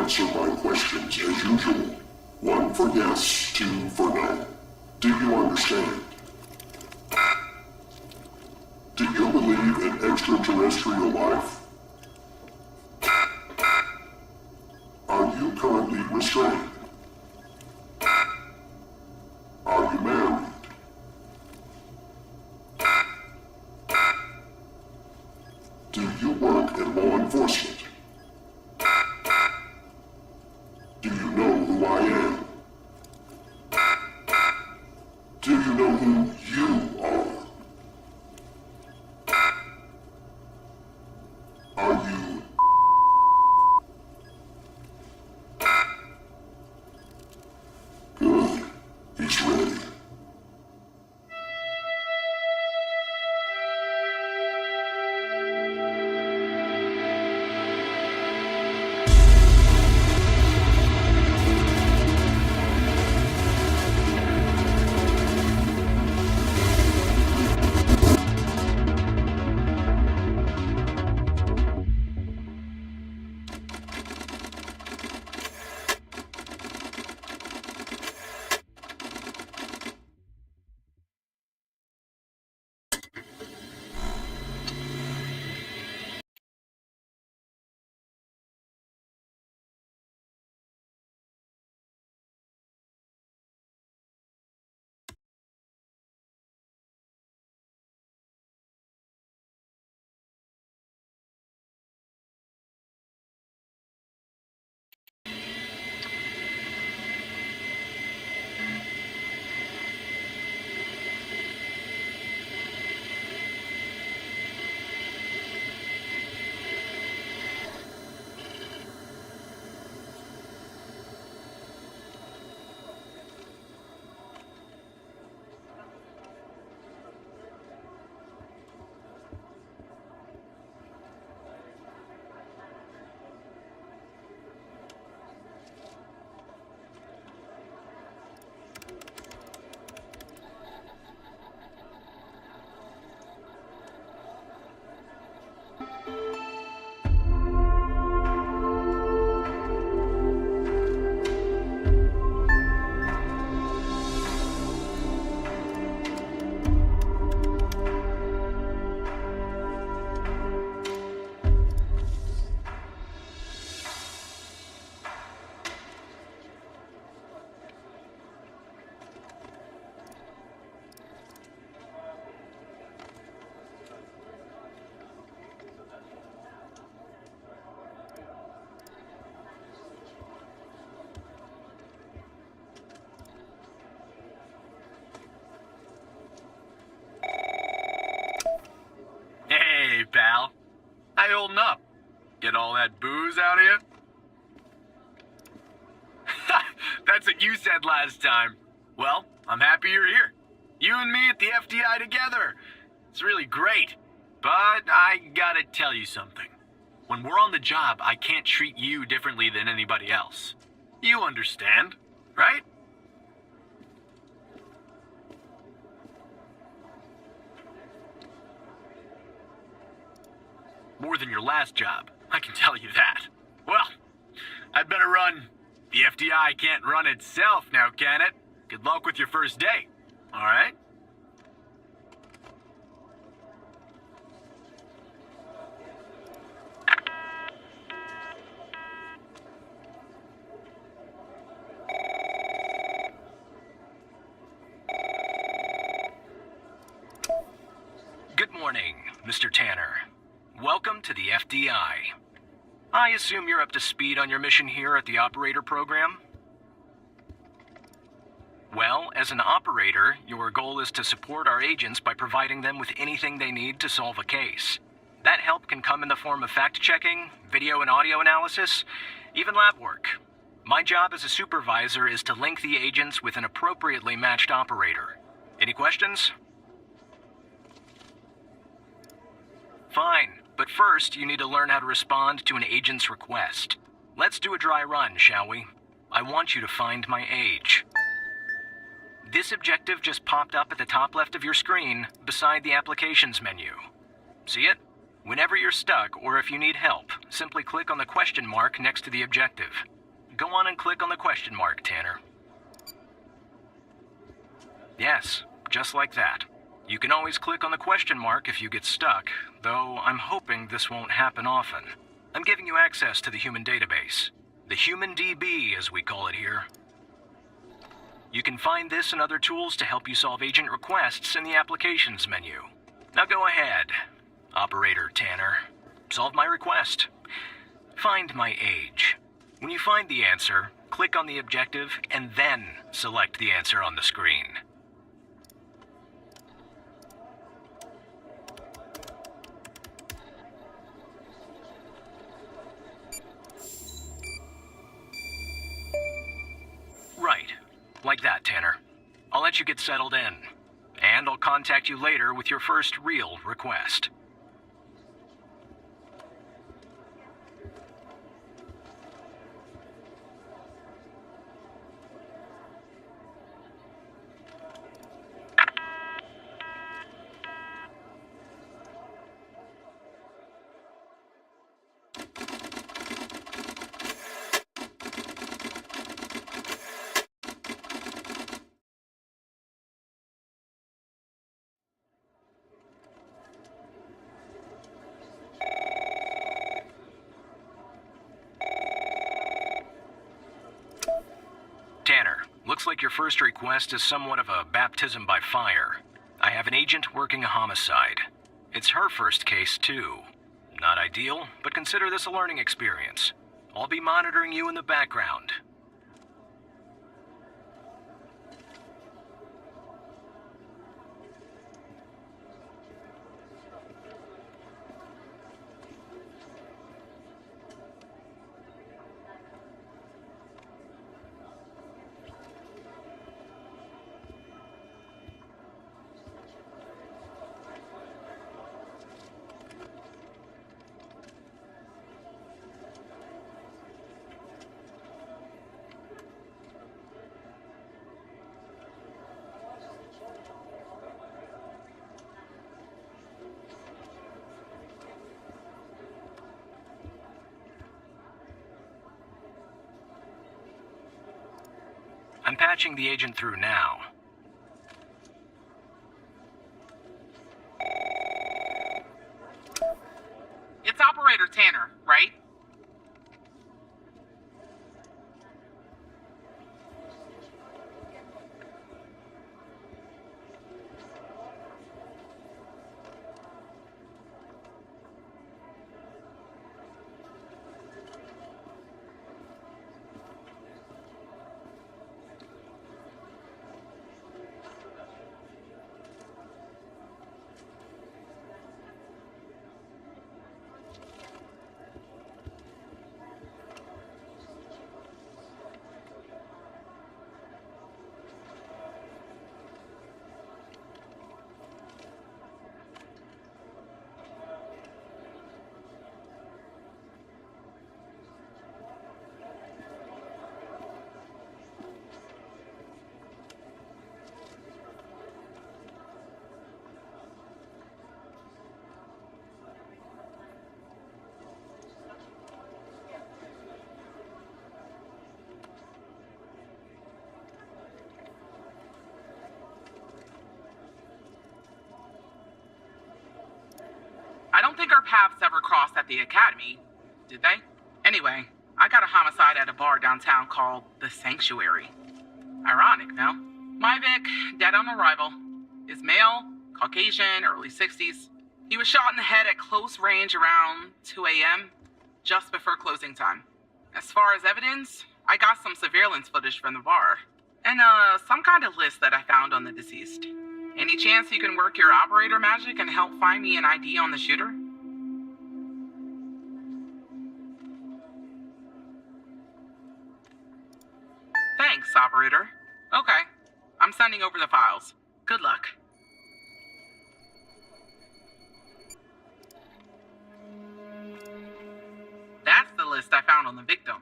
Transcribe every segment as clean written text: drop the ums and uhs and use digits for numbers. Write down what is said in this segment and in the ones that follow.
Answer my questions as usual. 1 for yes, 2 for no. Do you understand? Do you believe in extraterrestrial life? Are you currently restrained? Are you married? Do you work in law enforcement? Do you know who I am? Do you know who you are? Are you... Good. He's ready. that booze out of you? That's what you said last time. Well, I'm happy you're here. You and me at the FDI together. It's really great. But I gotta tell you something. When we're on the job, I can't treat you differently than anybody else. You understand, right? More than your last job, I can tell you that. Well, I'd better run. The FDI can't run itself now, can it? Good luck with your first day, all right? Good morning, Mr. Tanner. Welcome to the FDI. I assume you're up to speed on your mission here at the operator program? Well, as an operator, your goal is to support our agents by providing them with anything they need to solve a case. That help can come in the form of fact-checking, video and audio analysis, even lab work. My job as a supervisor is to link the agents with an appropriately matched operator. Any questions? Fine, but first you need to learn how to respond to an agent's request. Let's do a dry run, shall we? I want you to find my age. This objective just popped up at the top left of your screen, beside the Applications menu. See it? Whenever you're stuck, or if you need help, simply click on the question mark next to the objective. Go on and click on the question mark, Tanner. Yes, just like that. You can always click on the question mark if you get stuck, though I'm hoping this won't happen often. I'm giving you access to the human database. The Human DB, as we call it here. You can find this and other tools to help you solve agent requests in the Applications menu. Now go ahead, Operator Tanner. Solve my request. Find my age. When you find the answer, click on the objective and then select the answer on the screen. Right. Like that, Tanner. I'll let you get settled in. And I'll contact you later with your first real request. Tanner, looks like your first request is somewhat of a baptism by fire. I have an agent working a homicide. It's her first case, too. Not ideal, but consider this a learning experience. I'll be monitoring you in the background. I'm patching the agent through now. It's Operator Tanner, right? think our paths ever crossed at the academy, did they? Anyway, I got a homicide at a bar downtown called The Sanctuary. Ironic, no? My Vic, dead on arrival. Is male, Caucasian, early 60s. He was shot in the head at close range around 2 a.m., just before closing time. As far as evidence, I got some surveillance footage from the bar, and some kind of list that I found on the deceased. Any chance you can work your operator magic and help find me an ID on the shooter? Thanks, operator. Okay, I'm sending over the files. Good luck. That's the list I found on the victim.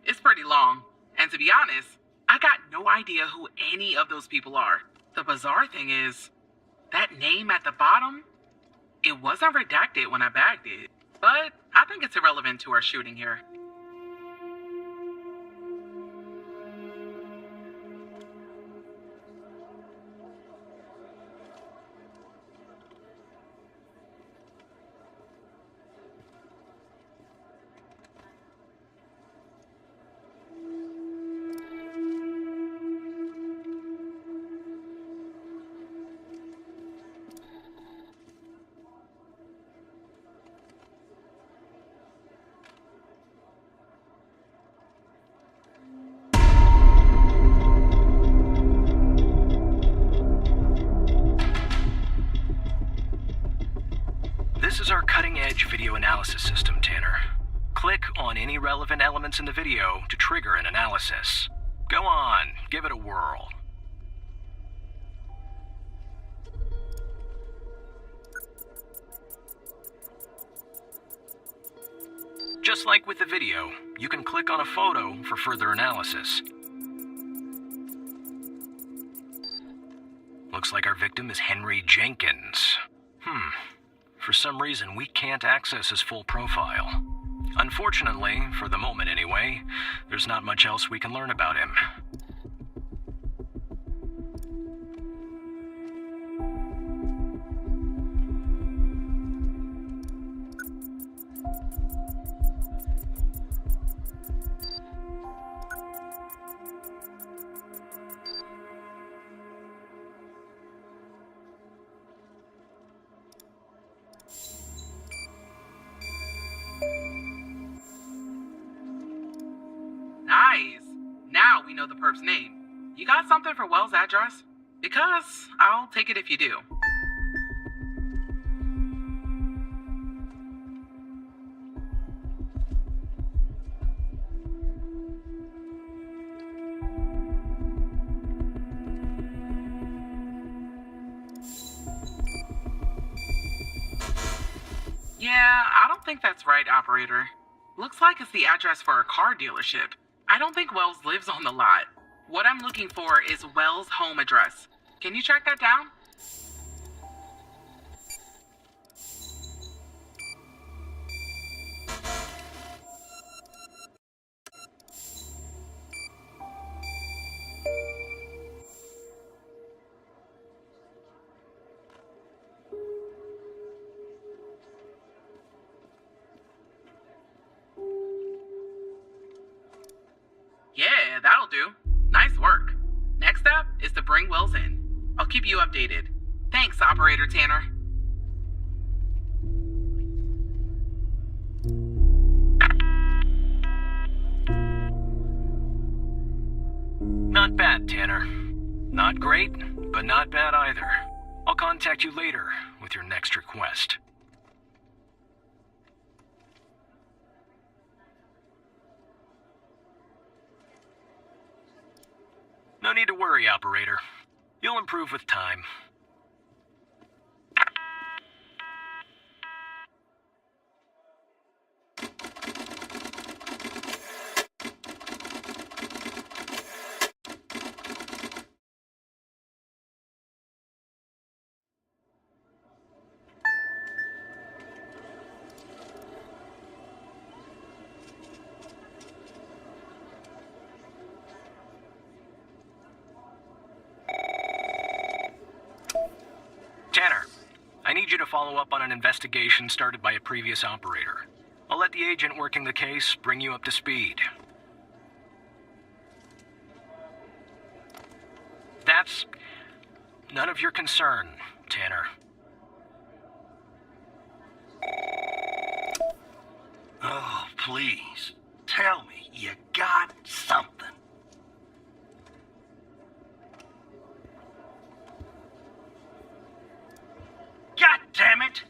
It's pretty long, and to be honest, I got no idea who any of those people are. The bizarre thing is, that name at the bottom, it wasn't redacted when I bagged it, but I think it's irrelevant to our shooting here. This is our cutting-edge video analysis system, Tanner. Click on any relevant elements in the video to trigger an analysis. Go on, give it a whirl. Just like with the video, you can click on a photo for further analysis. Looks like our victim is Henry Jenkins. For some reason, we can't access his full profile. Unfortunately, for the moment anyway, there's not much else we can learn about him. Nice. Now we know the perp's name. You got something for Wells' address? Because I'll take it if you do. Yeah, I don't think that's right, operator. Looks like it's the address for a car dealership. I don't think Wells lives on the lot. What I'm looking for is Wells' home address. Can you track that down? Yeah, that'll do. Nice work. Next step is to bring Wells in. I'll keep you updated. Thanks, Operator Tanner. Not bad, Tanner. Not great, but not bad either. I'll contact you later with your next request. No need to worry, operator. You'll improve with time. I need you to follow up on an investigation started by a previous operator. I'll let the agent working the case bring you up to speed. That's none of your concern, Tanner. Oh, please. Tell me you got something. God damn it!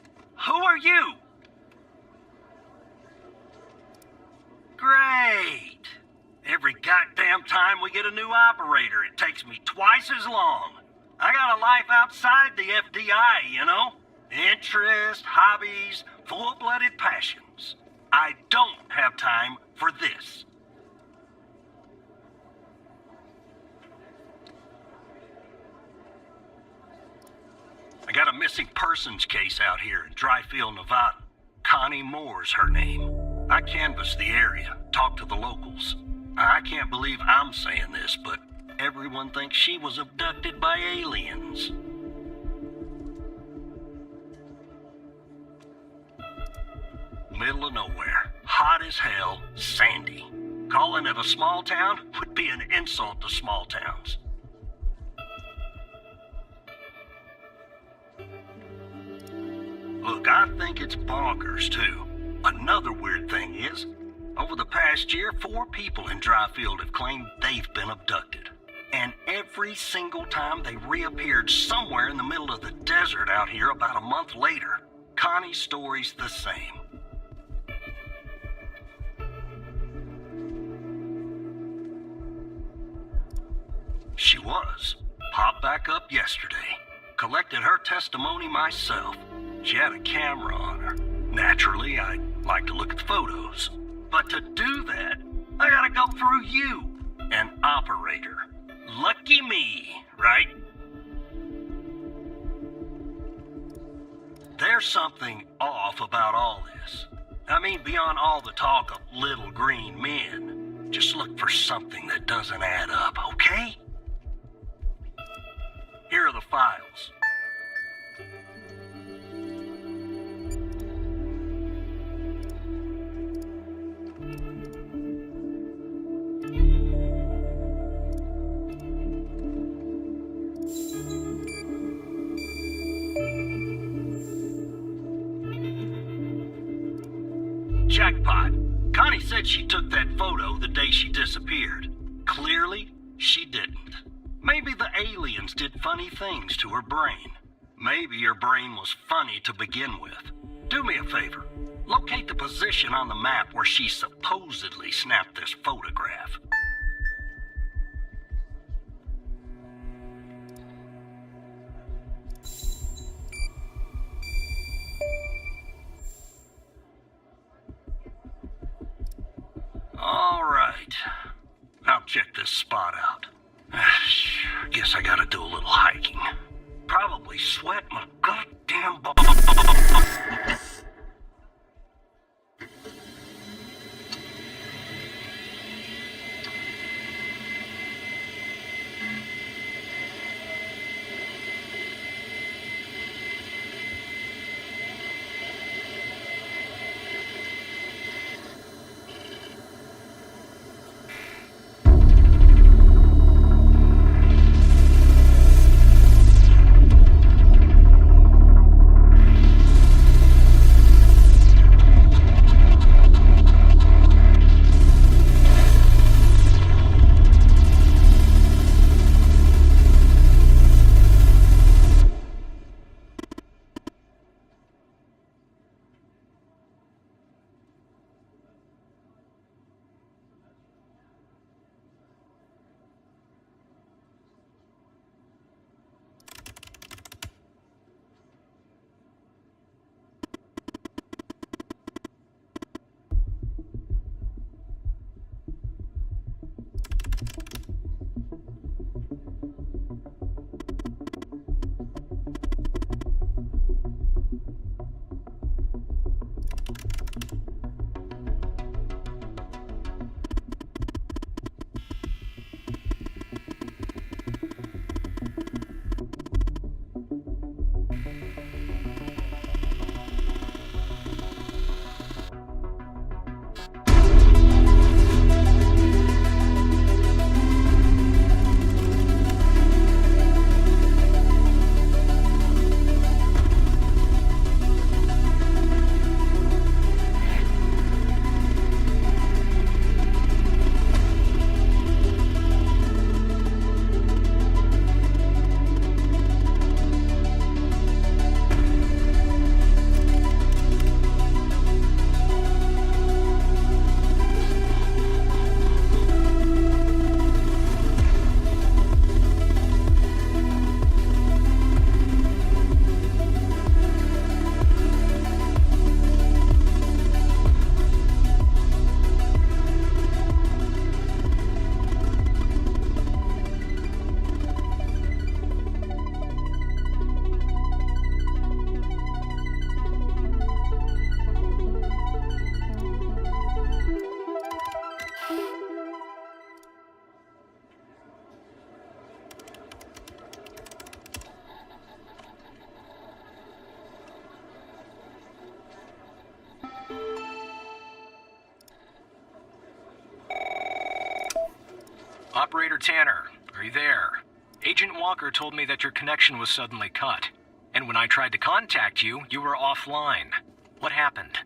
Who are you? Great. Every goddamn time we get a new operator, it takes me twice as long. I got a life outside the FDI, you know? Interests, hobbies, full-blooded passions. I don't have time for this. I got a missing persons case out here in Dryfield, Nevada. Connie Moore's her name. I canvassed the area, talked to the locals. I can't believe I'm saying this, but everyone thinks she was abducted by aliens. Middle of nowhere, hot as hell, sandy. Calling it a small town would be an insult to small towns. Look, I think it's bonkers, too. Another weird thing is, over the past year, 4 people in Dryfield have claimed they've been abducted. And every single time they reappeared somewhere in the middle of the desert out here about a month later. Connie's story's the same. She was. Popped back up yesterday. Collected her testimony myself. She had a camera on her. Naturally, I'd like to look at the photos. But to do that, I gotta go through you, an operator. Lucky me, right? There's something off about all this. I mean, beyond all the talk of little green men. Just look for something that doesn't add up, okay? Here are the files. Jackpot. Connie said she took that photo the day she disappeared. Clearly, she didn't. Maybe the aliens did funny things to her brain. Maybe her brain was funny to begin with. Do me a favor. Locate the position on the map where she supposedly snapped this photograph. All right. I'll check this spot out. Guess I gotta do a little hiking. Probably sweat my goddamn butt. Tanner, are you there? Agent Walker told me that your connection was suddenly cut. And when I tried to contact you, you were offline. What happened?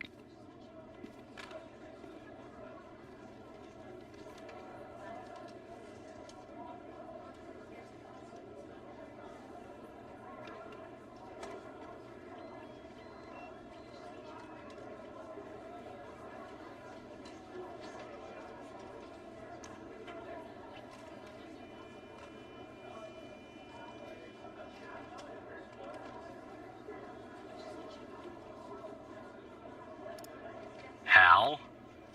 Hal?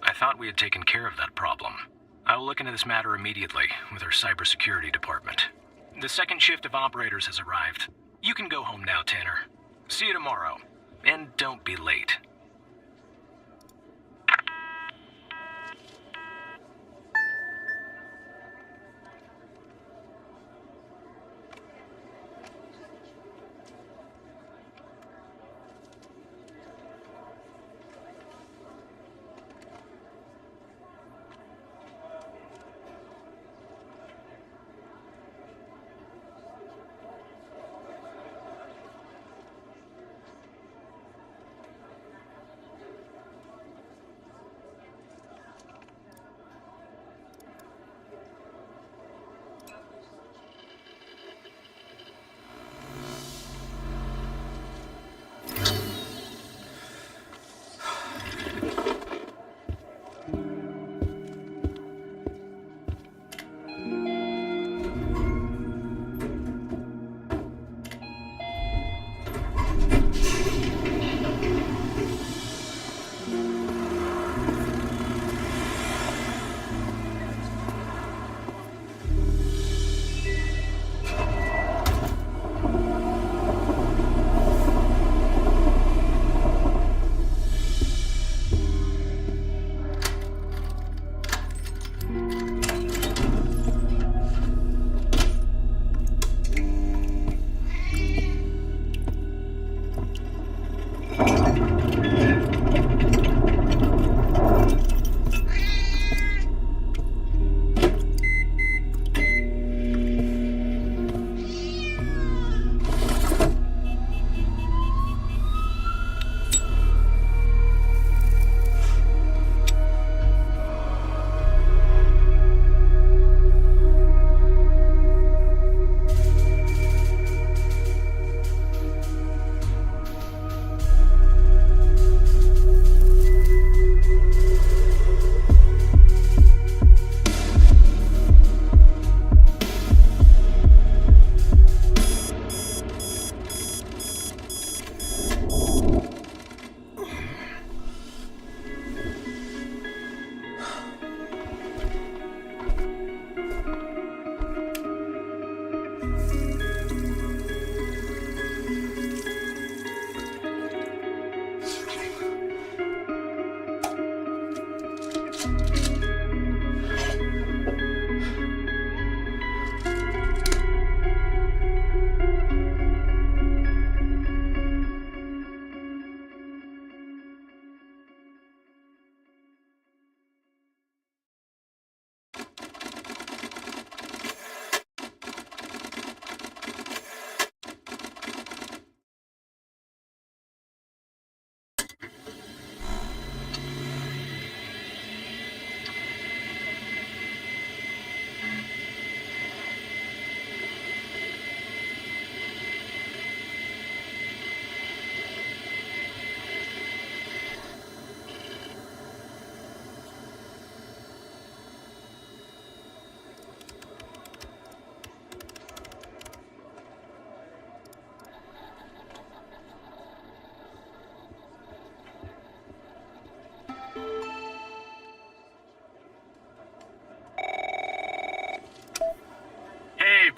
I thought we had taken care of that problem. I will look into this matter immediately with our cybersecurity department. The second shift of operators has arrived. You can go home now, Tanner. See you tomorrow. And don't be late.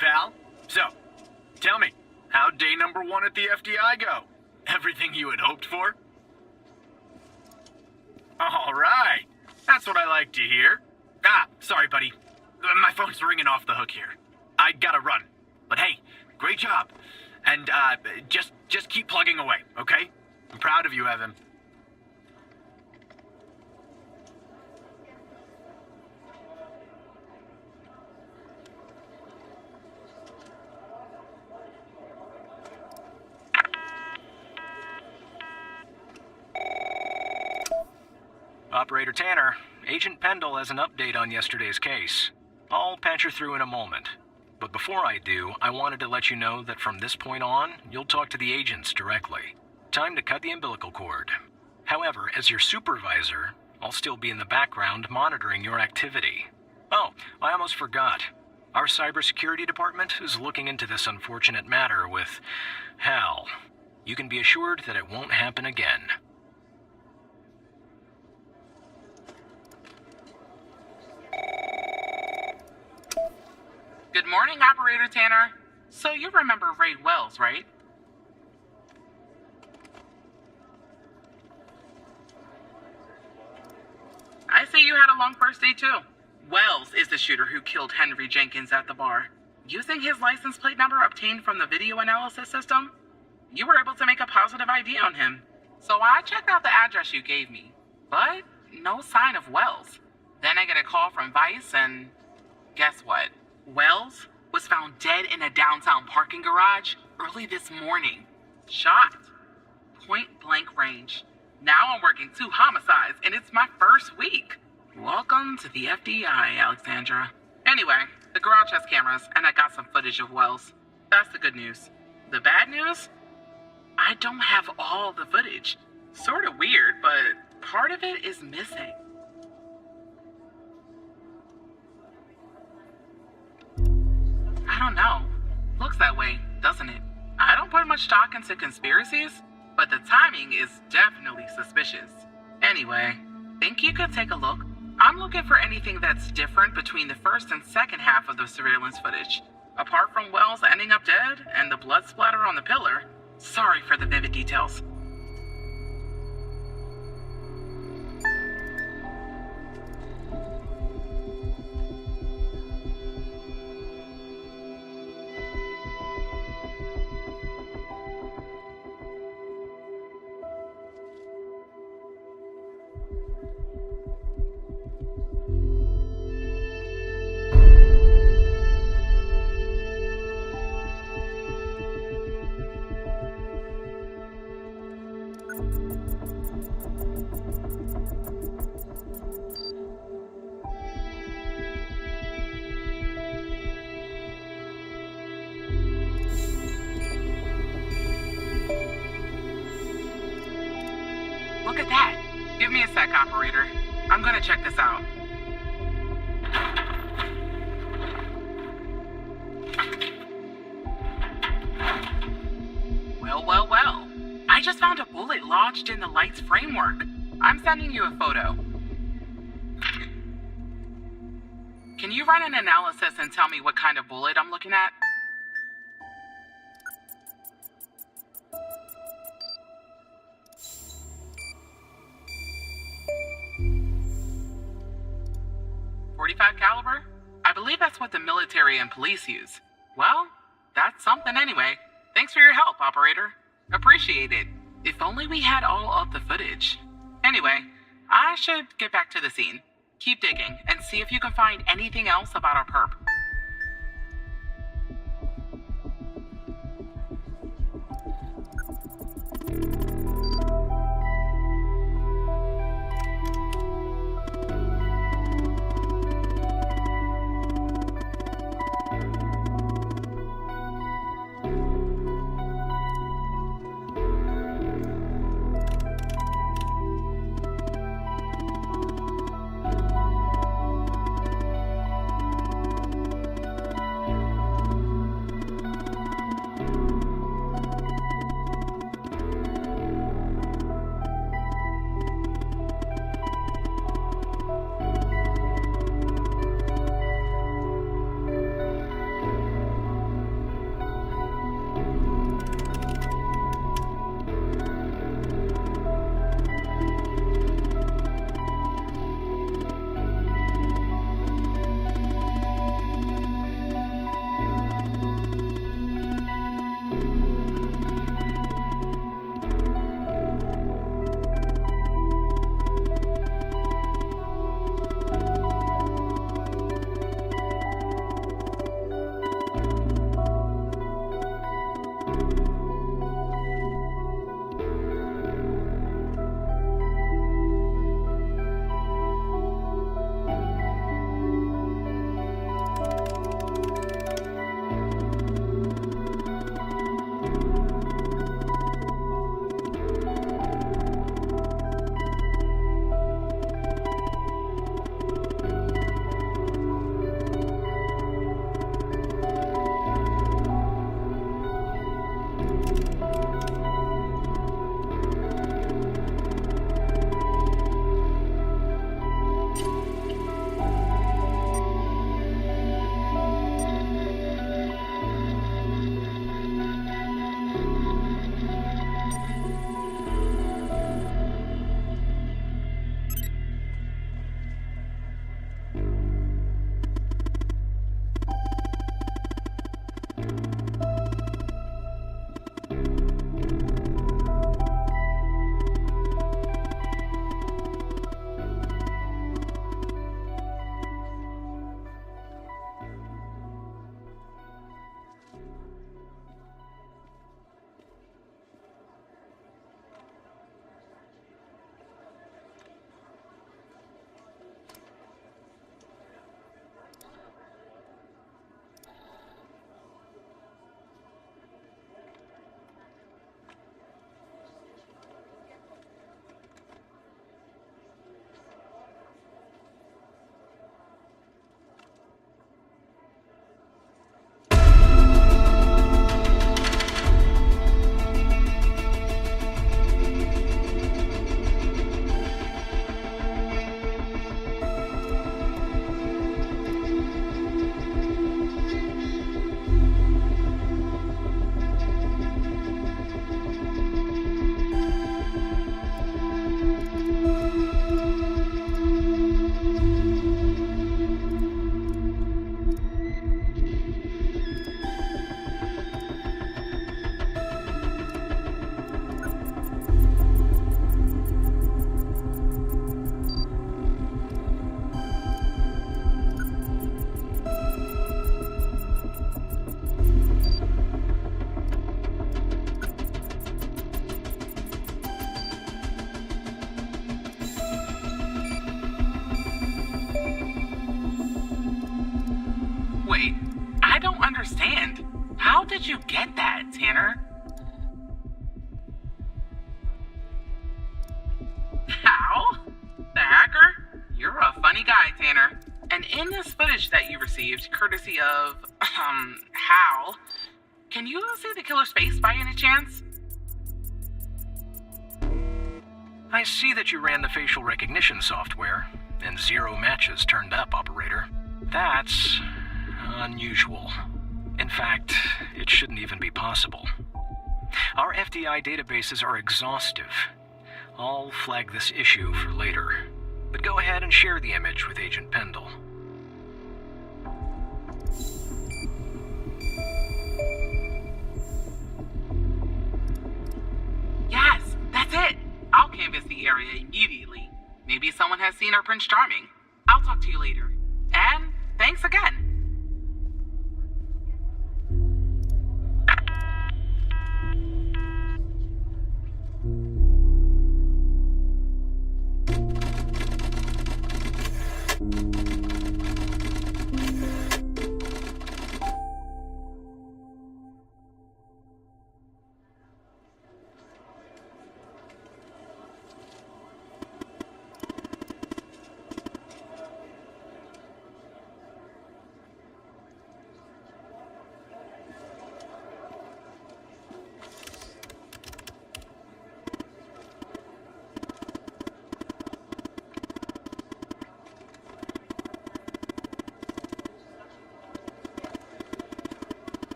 pal. So, tell me, how'd day number 1 at the FDI go? Everything you had hoped for? All right. That's what I like to hear. Sorry, buddy. My phone's ringing off the hook here. I gotta run. But hey, great job. And, just keep plugging away, okay? I'm proud of you, Evan. Operator Tanner, Agent Pendle has an update on yesterday's case. I'll patch her through in a moment. But before I do, I wanted to let you know that from this point on, you'll talk to the agents directly. Time to cut the umbilical cord. However, as your supervisor, I'll still be in the background monitoring your activity. Oh, I almost forgot. Our cybersecurity department is looking into this unfortunate matter with Hal. You can be assured that it won't happen again. Good morning, Operator Tanner. So you remember Ray Wells, right? I see you had a long first day too. Wells is the shooter who killed Henry Jenkins at the bar. Using his license plate number obtained from the video analysis system, you were able to make a positive ID on him. So I checked out the address you gave me, but no sign of Wells. Then I get a call from Vice and guess what? Wells was found dead in a downtown parking garage early this morning. Shot. Point blank range. Now I'm working 2 homicides and it's my first week. Welcome to the FBI, Alexandra. Anyway, the garage has cameras and I got some footage of Wells. That's the good news. The bad news? I don't have all the footage. Sort of weird, but part of it is missing. I don't know. Looks that way, doesn't it? I don't put much stock into conspiracies, but the timing is definitely suspicious. Anyway, think you could take a look? I'm looking for anything that's different between the first and second half of the surveillance footage. Apart from Wells ending up dead and the blood splatter on the pillar. Sorry for the vivid details. Look at that. Give me a sec, operator. I'm gonna check this out. Well. I just found a bullet lodged in the light's framework. I'm sending you a photo. Can you run an analysis and tell me what kind of bullet I'm looking at? .45 caliber? I believe that's what the military and police use. Well, that's something anyway. Thanks for your help, operator. Appreciate it. If only we had all of the footage. Anyway, I should get back to the scene. Keep digging and see if you can find anything else about our perp. understand. How did you get that, Tanner? How? The hacker? You're a funny guy, Tanner. And in this footage that you received, courtesy of, Hal, can you see the killer's face by any chance? I see that you ran the facial recognition software, and 0 matches turned up, operator. That's unusual. In fact, it shouldn't even be possible. Our FDI databases are exhaustive. I'll flag this issue for later, but go ahead and share the image with Agent Pendle. Yes, that's it. I'll canvass the area immediately. Maybe someone has seen our Prince Charming. I'll talk to you later. And thanks again.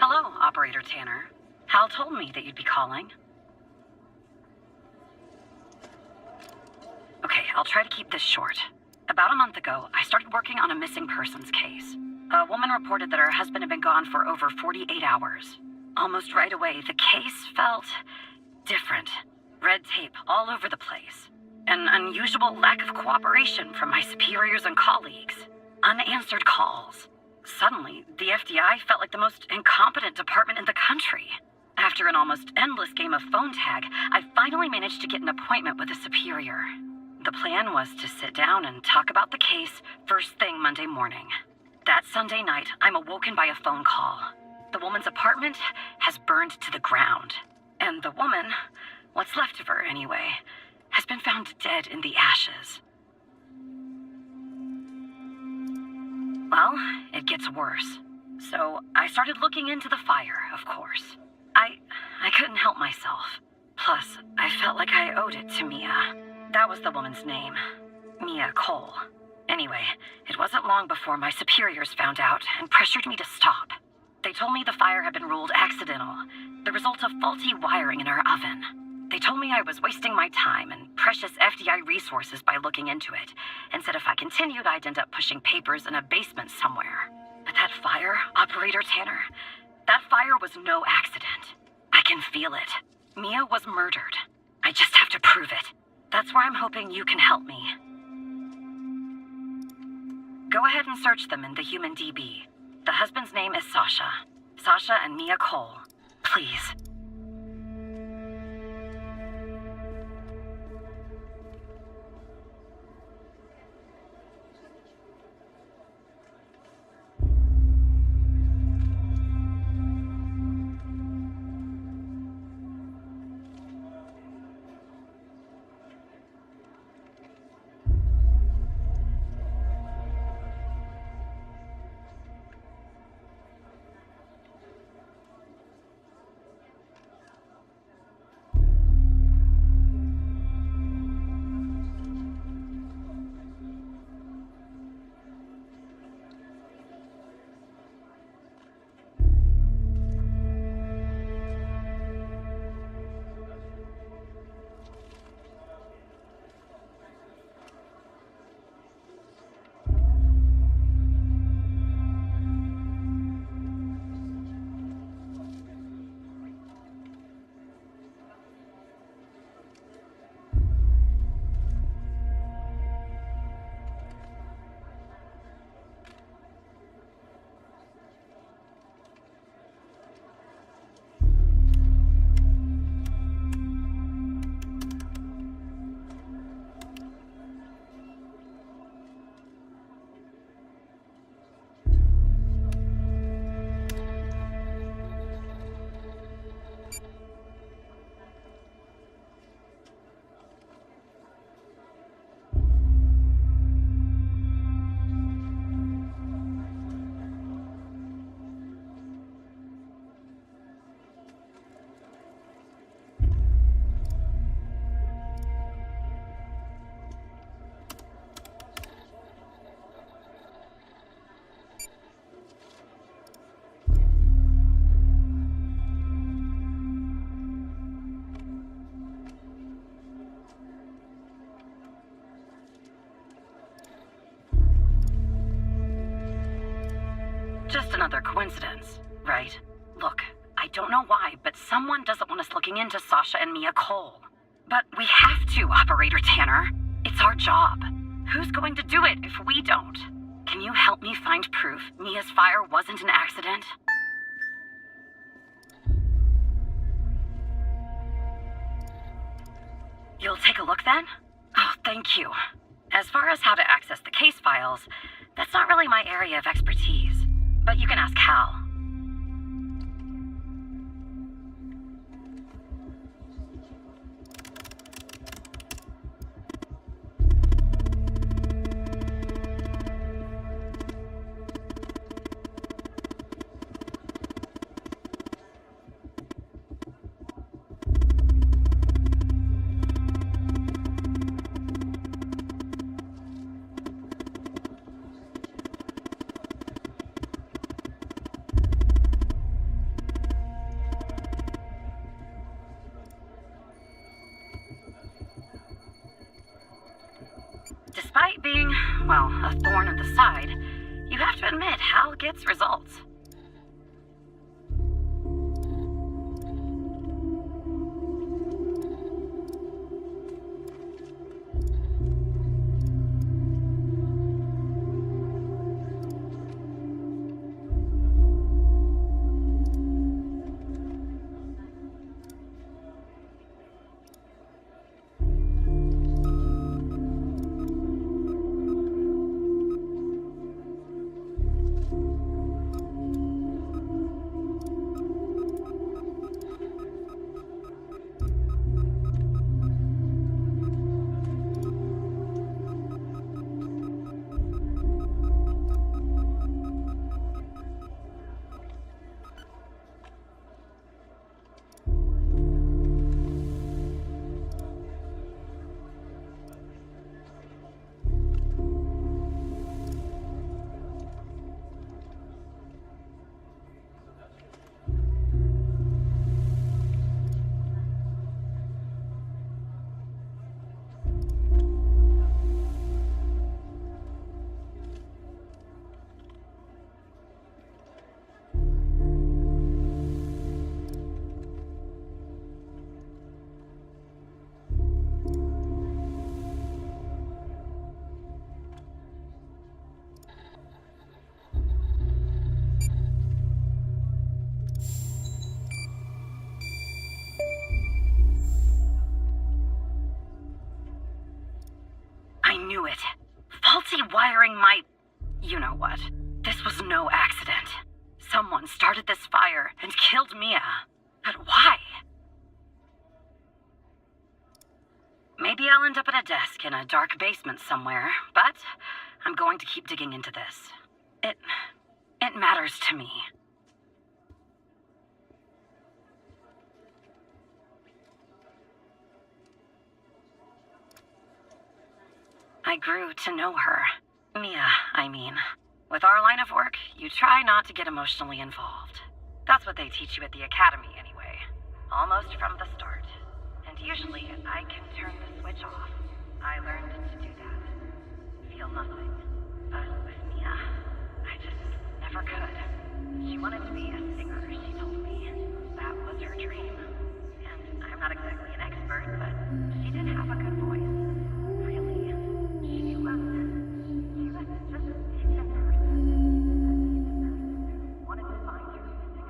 Hello, Operator Tanner. Hal told me that you'd be calling. Okay, I'll try to keep this short. About a month ago, I started working on a missing persons case. A woman reported that her husband had been gone for over 48 hours. Almost right away, the case felt different. Red tape all over the place. An unusual lack of cooperation from my superiors and colleagues. Unanswered calls. Suddenly, the FDI felt like the most incompetent department in the country. After an almost endless game of phone tag, I finally managed to get an appointment with a superior. The plan was to sit down and talk about the case first thing Monday morning. That Sunday night, I'm awoken by a phone call. The woman's apartment has burned to the ground. And the woman, what's left of her anyway, has been found dead in the ashes. Well, it gets worse. So I started looking into the fire, of course. I couldn't help myself. Plus, I felt like I owed it to Mia. That was the woman's name. Mia Cole. Anyway, it wasn't long before my superiors found out and pressured me to stop. They told me the fire had been ruled accidental, the result of faulty wiring in our oven. They told me I was wasting my time and precious FDI resources by looking into it, and said if I continued, I'd end up pushing papers in a basement somewhere. But that fire, Operator Tanner, that fire was no accident. I can feel it. Mia was murdered. I just have to prove it. That's where I'm hoping you can help me. Go ahead and search them in the Human DB. The husband's name is Sasha. Sasha and Mia Cole. Please. another coincidence, right? Look, I don't know why, but someone doesn't want us looking into Sasha and Mia Cole. But we have to, Operator Tanner. It's our job. Who's going to do it if we don't? Can you help me find proof Mia's fire wasn't an accident? You'll take a look then? Oh, thank you. As far as how to access the case files, that's not really my area of expertise. But you can ask Hal. Despite being, well, a thorn in the side, you have to admit Hal gets results. I knew it. Faulty wiring my... you know what. This was no accident. Someone started this fire and killed Mia. But why? Maybe I'll end up at a desk in a dark basement somewhere, but I'm going to keep digging into this. It matters to me. I grew to know her. Mia, I mean. With our line of work, you try not to get emotionally involved. That's what they teach you at the academy anyway. Almost from the start. And usually, I can turn the switch off. I learned to do that. Feel nothing. But with Mia, I just never could. She wanted to be a singer, she told me. That was her dream. And I'm not exactly an expert, but she did have a good voice. Really. She was just a person. Wanted to find her music.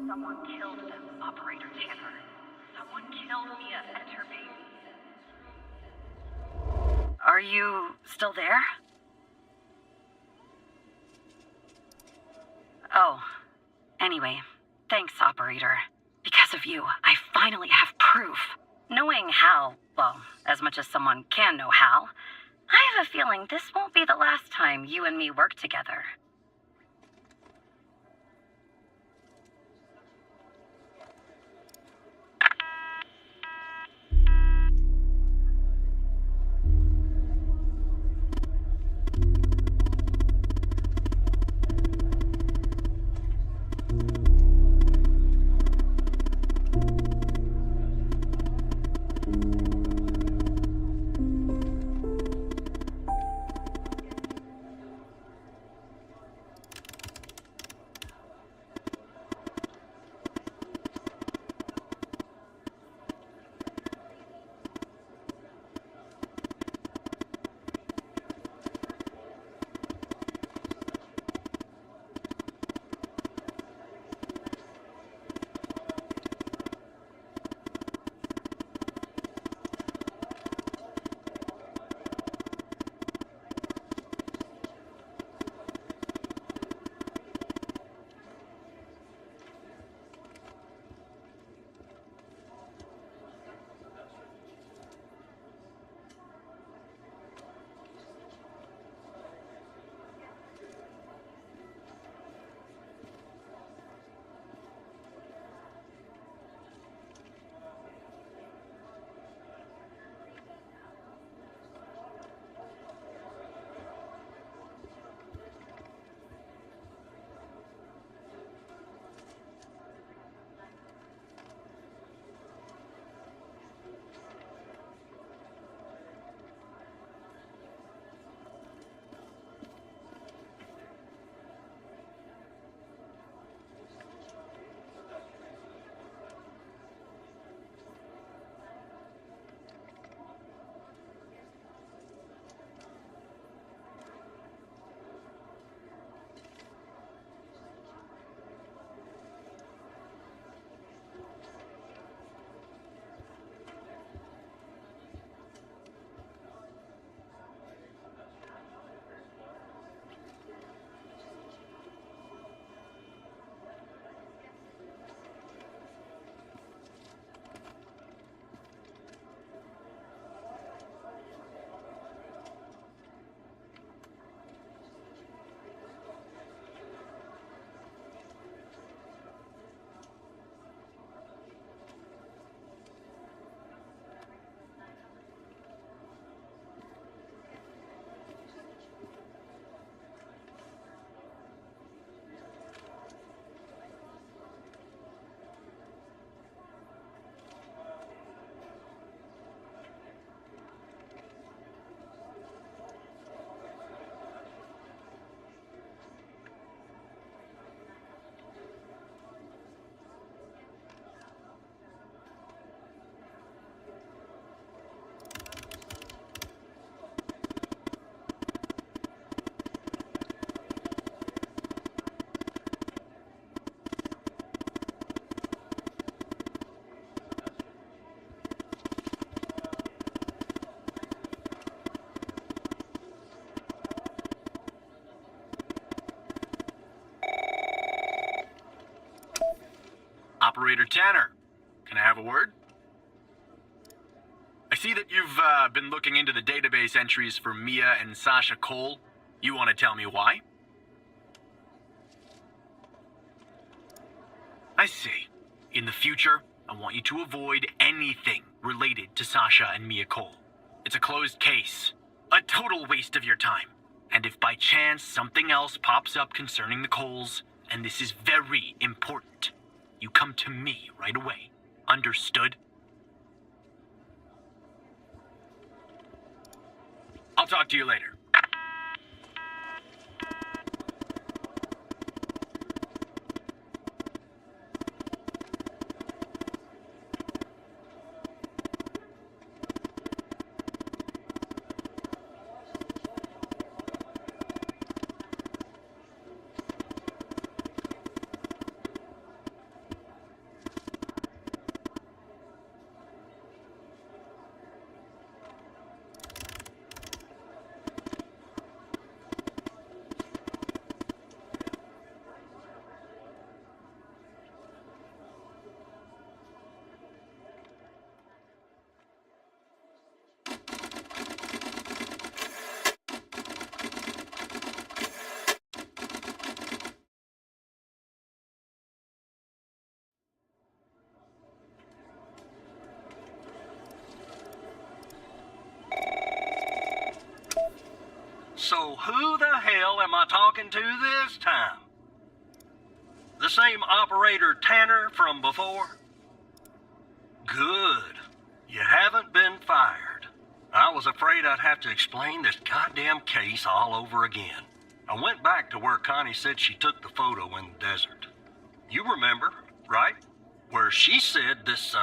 Someone killed them, Operator Tanner. Someone killed Mia and her baby. Are you still there? Oh, anyway, thanks, Operator. Because of you, I finally have proof. Knowing Hal, well, as much as someone can know Hal, I have a feeling this won't be the last time you and me work together. Operator Tanner. Can I have a word? I see that you've been looking into the database entries for Mia and Sasha Cole. You want to tell me why? I see. In the future, I want you to avoid anything related to Sasha and Mia Cole. It's a closed case. A total waste of your time. And if by chance something else pops up concerning the Coles, and this is very important, you come to me right away. Understood? I'll talk to you later. So who the hell am I talking to this time? The same Operator Tanner from before? Good. You haven't been fired. I was afraid I'd have to explain this goddamn case all over again. I went back to where Connie said she took the photo in the desert. You remember, right? Where she said this,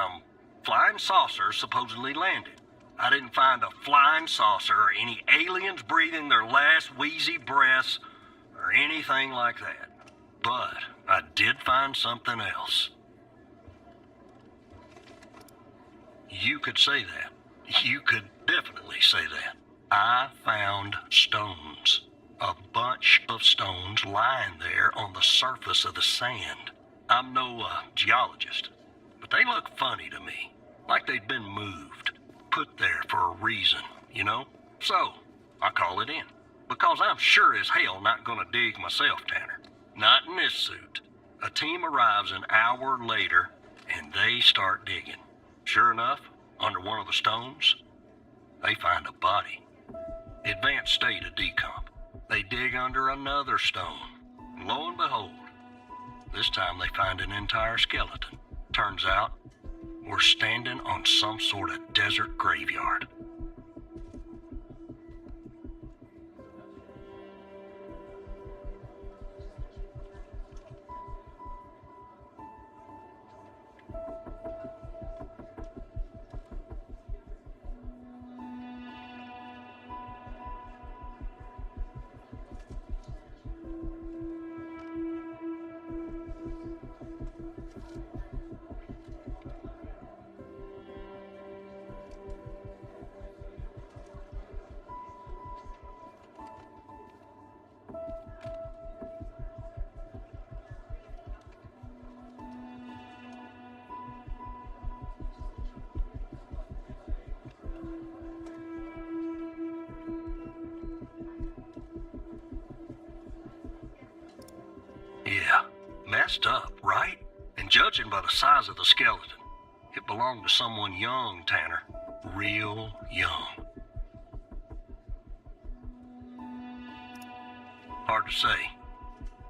flying saucer supposedly landed. I didn't find a flying saucer or any aliens breathing their last wheezy breaths or anything like that. But I did find something else. You could say that. You could definitely say that. I found stones. A bunch of stones lying there on the surface of the sand. I'm no geologist, but they look funny to me. Like they'd been moved. Put there for a reason, you know? So, I call it in. Because I'm sure as hell not gonna dig myself, Tanner. Not in this suit. A team arrives an hour later, and they start digging. Sure enough, under one of the stones, they find a body. Advanced state of decomp. They dig under another stone. And lo and behold, this time they find an entire skeleton. Turns out, we're standing on some sort of desert graveyard. Yeah, messed up, right? And judging by the size of the skeleton, it belonged to someone young, Tanner. Real young. Hard to say,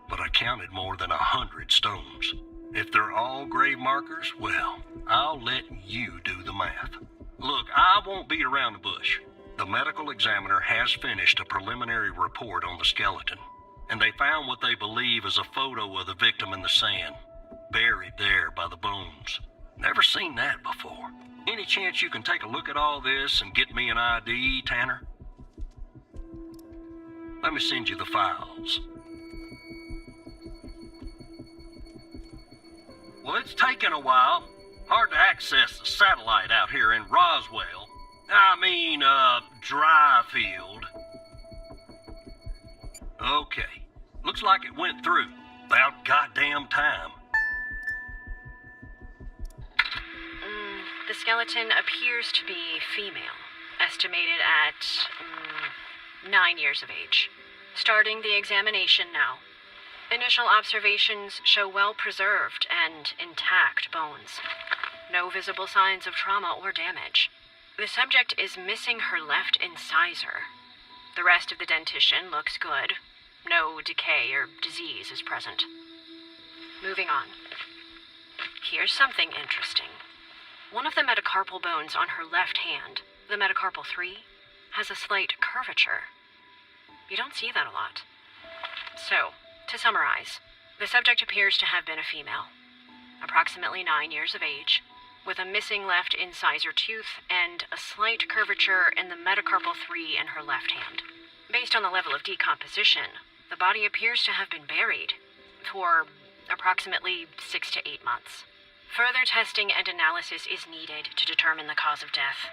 but I counted more than 100 stones. If they're all grave markers, well, I'll let you do the math. Look, I won't beat around the bush. The medical examiner has finished a preliminary report on the skeleton, and they found what they believe is a photo of the victim in the sand, buried there by the bones. Never seen that before. Any chance you can take a look at all this and get me an ID, Tanner? Let me send you the files. Well, it's taken a while. Hard to access the satellite out here in Roswell. Dryfield. Okay. Looks like it went through. About goddamn time. The skeleton appears to be female, estimated at 9 years of age. Starting the examination now. Initial observations show well-preserved and intact bones. No visible signs of trauma or damage. The subject is missing her left incisor. The rest of the dentition looks good. No decay or disease is present. Moving on. Here's something interesting. One of the metacarpal bones on her left hand, the metacarpal 3, has a slight curvature. You don't see that a lot. So, to summarize, the subject appears to have been a female, approximately 9 years of age, with a missing left incisor tooth and a slight curvature in the metacarpal 3 in her left hand. Based on the level of decomposition, the body appears to have been buried for approximately 6 to 8 months. Further testing and analysis is needed to determine the cause of death.